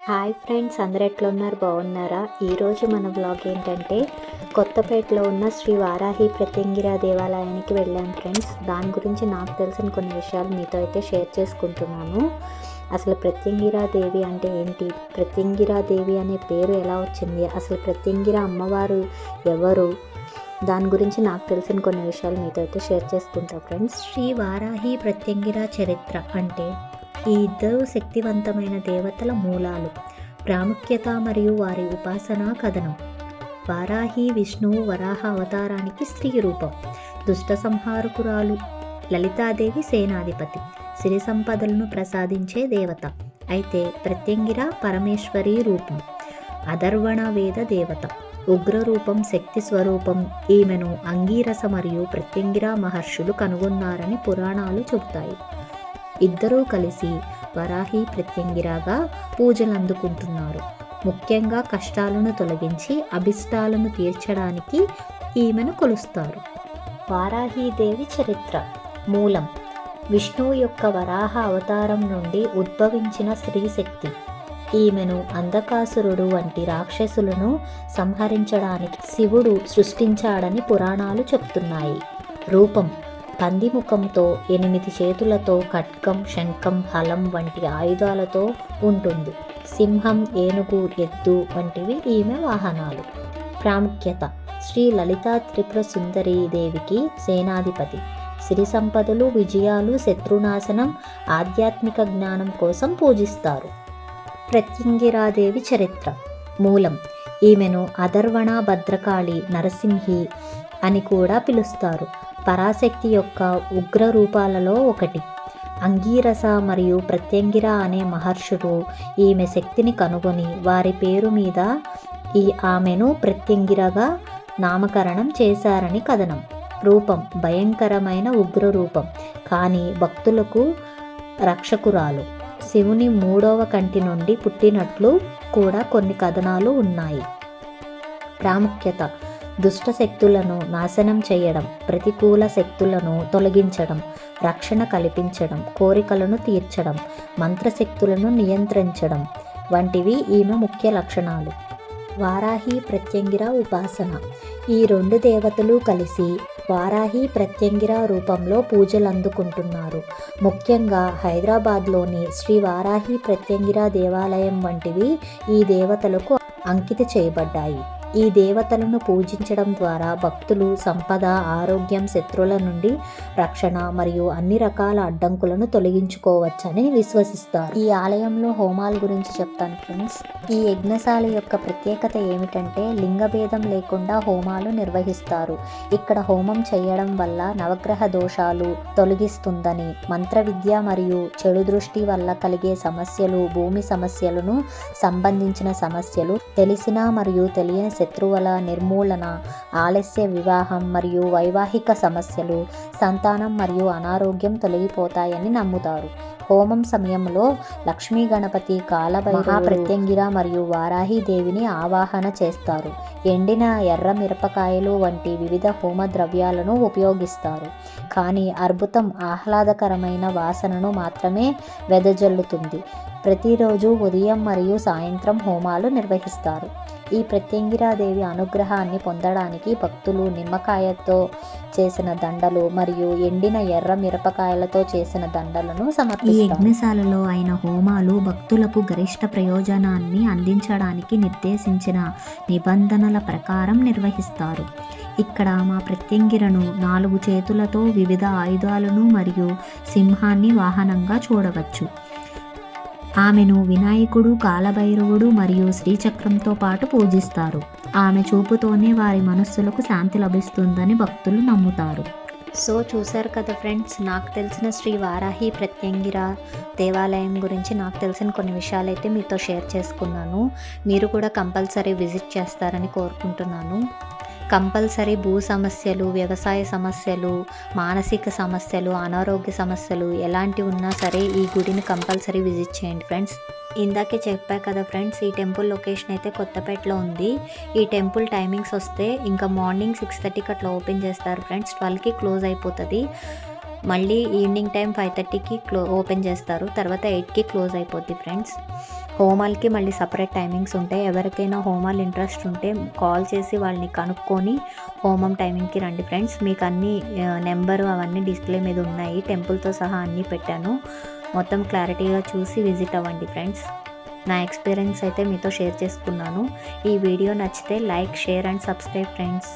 Hi friends, అందరు ఎట్లున్నారు? బాగున్నారా? ఈరోజు మన వ్లాగ్ ఏంటంటే కొత్తపేటలో ఉన్న శ్రీ వారాహి ప్రత్యంగిరా దేవాలయానికి వెళ్ళాను ఫ్రెండ్స్. దాని గురించి నాకు తెలిసిన కొన్ని విషయాలు మీతో అయితే షేర్ చేసుకుంటున్నాను. అసలు ప్రత్యంగిరా దేవి అంటే ఏంటి, ప్రత్యంగిరా దేవి అనే పేరు ఎలా వచ్చింది, అసలు ప్రత్యంగిరా అమ్మవారు ఎవరు, దాని గురించి నాకు తెలిసిన కొన్ని విషయాలు మీతో అయితే షేర్ చేసుకుంటా ఫ్రెండ్స్. శ్రీ వారాహి ప్రత్యంగిరా చరిత్ర అంటే ఈ ఇద్దరు శక్తివంతమైన దేవతల మూలాలు, ప్రాముఖ్యత మరియు వారి ఉపాసనా కథనం. వారాహి విష్ణువు వరాహ అవతారానికి స్త్రీ రూపం, దుష్ట సంహారకురాలు. లలితాదేవి సేనాధిపతి, సిరి సంపదలను ప్రసాదించే దేవత. అయితే ప్రత్యంగిర పరమేశ్వరి రూపం, అధర్వణ వేద దేవత. ఉగ్ర రూపం, శక్తి స్వరూపం. ఈమెను అంగీరస మరియు ప్రత్యంగిర మహర్షులు కనుగొన్నారని పురాణాలు చెబుతాయి. ఇద్దరూ కలిసి వరాహి ప్రత్యంగిరాగా పూజలు అందుకుంటున్నారు. ముఖ్యంగా కష్టాలను తొలగించి అభిష్టాలను తీర్చడానికి ఈమెను కొలుస్తారు. వారాహీదేవి చరిత్ర. మూలం విష్ణువు యొక్క వరాహ అవతారం నుండి ఉద్భవించిన స్త్రీ శక్తి. ఈమెను అంధకాసురుడు వంటి రాక్షసులను సంహరించడానికి శివుడు సృష్టించాడని పురాణాలు చెప్తున్నాయి. రూపం పంది ముఖంతో, 8 చేతులతో, ఖడ్గం, శంఖం, హలం వంటి ఆయుధాలతో ఉంటుంది. సింహం, ఏనుగు, ఎద్దు వంటివి ఈమె వాహనాలు. ప్రాముఖ్యత శ్రీ లలితా త్రిపుర సుందరీ దేవికి సేనాధిపతి. సిరి సంపదలు, విజయాలు, శత్రునాశనం, ఆధ్యాత్మిక జ్ఞానం కోసం పూజిస్తారు. ప్రత్యంగిరాదేవి చరిత్ర. మూలం ఈమెను అధర్వణ, భద్రకాళి, నరసింహి అని కూడా పిలుస్తారు. పరాశక్తి యొక్క ఉగ్ర రూపాలలో ఒకటి. అంగీరస మరియు ప్రత్యంగిర అనే మహర్షులు ఈమె శక్తిని కనుగొని వారి పేరు మీద ఆమెను ప్రత్యంగిరగా నామకరణం చేశారని కథనం. రూపం భయంకరమైన ఉగ్ర రూపం, కానీ భక్తులకు రక్షకురాలు. శివుని 3వ కంటి నుండి పుట్టినట్లు కూడా కొన్ని కథనాలు ఉన్నాయి. ప్రాముఖ్యత దుష్ట శక్తులను నాశనం చేయడం, ప్రతికూల శక్తులను తొలగించడం, రక్షణ కల్పించడం, కోరికలను తీర్చడం, మంత్రశక్తులను నియంత్రించడం వంటివి ఈమె ముఖ్య లక్షణాలు. వారాహి ప్రత్యంగిర ఉపాసన. ఈ 2 దేవతలు కలిసి వారాహి ప్రత్యంగిర రూపంలో పూజలు అందుకుంటున్నారు. ముఖ్యంగా హైదరాబాద్లోని శ్రీ వారాహి ప్రత్యంగిర దేవాలయం వంటివి ఈ దేవతలకు అంకిత చేయబడ్డాయి. ఈ దేవతలను పూజించడం ద్వారా భక్తులు సంపద, ఆరోగ్యం, శత్రువుల నుండి రక్షణ మరియు అన్ని రకాల అడ్డంకులను తొలగించుకోవచ్చని విశ్వసిస్తారు. ఈ ఆలయంలో హోమాల గురించి చెప్తాను ఫ్రెండ్స్. ఈ యజ్ఞశాల యొక్క ప్రత్యేకత ఏమిటంటే లింగభేదం లేకుండా హోమాలు నిర్వహిస్తారు. ఇక్కడ హోమం చేయడం వల్ల నవగ్రహ దోషాలు తొలగిస్తుందని, మంత్ర విద్య మరియు చెడు దృష్టి వల్ల కలిగే సమస్యలు, భూమి సమస్యలను సంబంధించిన సమస్యలు, తెలిసిన మరియు తెలియని శత్రువుల నిర్మూలన, ఆలస్య వివాహం మరియు వైవాహిక సమస్యలు, సంతానం మరియు అనారోగ్యం తొలగిపోతాయని నమ్ముతారు. హోమం సమయంలో లక్ష్మీ గణపతి, కాలభైరవ, ప్రత్యంగిర మరియు వారాహి దేవిని ఆవాహన చేస్తారు. ఎండిన ఎర్ర మిరపకాయలు వంటి వివిధ హోమ ద్రవ్యాలను ఉపయోగిస్తారు, కానీ అద్భుతం ఆహ్లాదకరమైన వాసనను మాత్రమే వెదజల్లుతుంది. ప్రతిరోజు ఉదయం మరియు సాయంత్రం హోమాలు నిర్వహిస్తారు. ఈ ప్రత్యంగిరాదేవి అనుగ్రహాన్ని పొందడానికి భక్తులు నిమ్మకాయతో చేసిన దండలు మరియు ఎండిన ఎర్ర మిరపకాయలతో చేసిన దండలను సమర్పిస్తారు. ఈ యజ్ఞశాలలో అయిన హోమాలు భక్తులకు గరిష్ట ప్రయోజనాన్ని అందించడానికి నిర్దేశించిన నిబంధనల ప్రకారం నిర్వహిస్తారు. ఇక్కడ మా ప్రత్యంగిరను 4 చేతులతో, వివిధ ఆయుధాలను మరియు సింహాన్ని వాహనంగా చూడవచ్చు. ఆమెను వినాయకుడు, కాలభైరవుడు మరియు శ్రీచక్రంతో పాటు పూజిస్తారు. ఆమె చూపుతోనే వారి మనస్సులకు శాంతి లభిస్తుందని భక్తులు నమ్ముతారు. సో చూశారు కదా ఫ్రెండ్స్, నాకు తెలిసిన శ్రీ వారాహి ప్రత్యంగిర దేవాలయం గురించి నాకు తెలిసిన కొన్ని విషయాలు అయితే మీతో షేర్ చేసుకున్నాను. మీరు కూడా కంపల్సరీ విజిట్ చేస్తారని కోరుకుంటున్నాను. కంపల్సరీ భూ సమస్యలు, వ్యవసాయ సమస్యలు, మానసిక సమస్యలు, అనారోగ్య సమస్యలు ఎలాంటివి ఉన్నా సరే ఈ గుడిని కంపల్సరీ విజిట్ చేయండి ఫ్రెండ్స్. ఇందాకే చెప్పా కదా ఫ్రెండ్స్, ఈ టెంపుల్ లొకేషన్ అయితే కొత్తపేటలో ఉంది. ఈ టెంపుల్ టైమింగ్స్ వస్తే ఇంకా మార్నింగ్ 6:30కి అట్లా ఓపెన్ చేస్తారు ఫ్రెండ్స్. 12కి క్లోజ్ అయిపోతుంది. మళ్ళీ ఈవినింగ్ టైం 5:30కి ఓపెన్ చేస్తారు. తర్వాత 8కి క్లోజ్ అయిపోద్ది ఫ్రెండ్స్. హోమాలకి మళ్ళీ సపరేట్ టైమింగ్స్ ఉంటాయి. ఎవరికైనా హోమాలు ఇంట్రెస్ట్ ఉంటే కాల్ చేసి వాళ్ళని కనుక్కొని హోమం టైమింగ్కి రండి ఫ్రెండ్స్. మీకు అన్ని నెంబరు అవన్నీ డిస్ప్లే మీద ఉన్నాయి, టెంపుల్తో సహా అన్నీ పెట్టాను. మొత్తం క్లారిటీగా చూసి విజిట్ అవ్వండి ఫ్రెండ్స్. నా ఎక్స్పీరియన్స్ అయితే మీతో షేర్ చేసుకున్నాను. ఈ వీడియో నచ్చితే like, share and subscribe friends.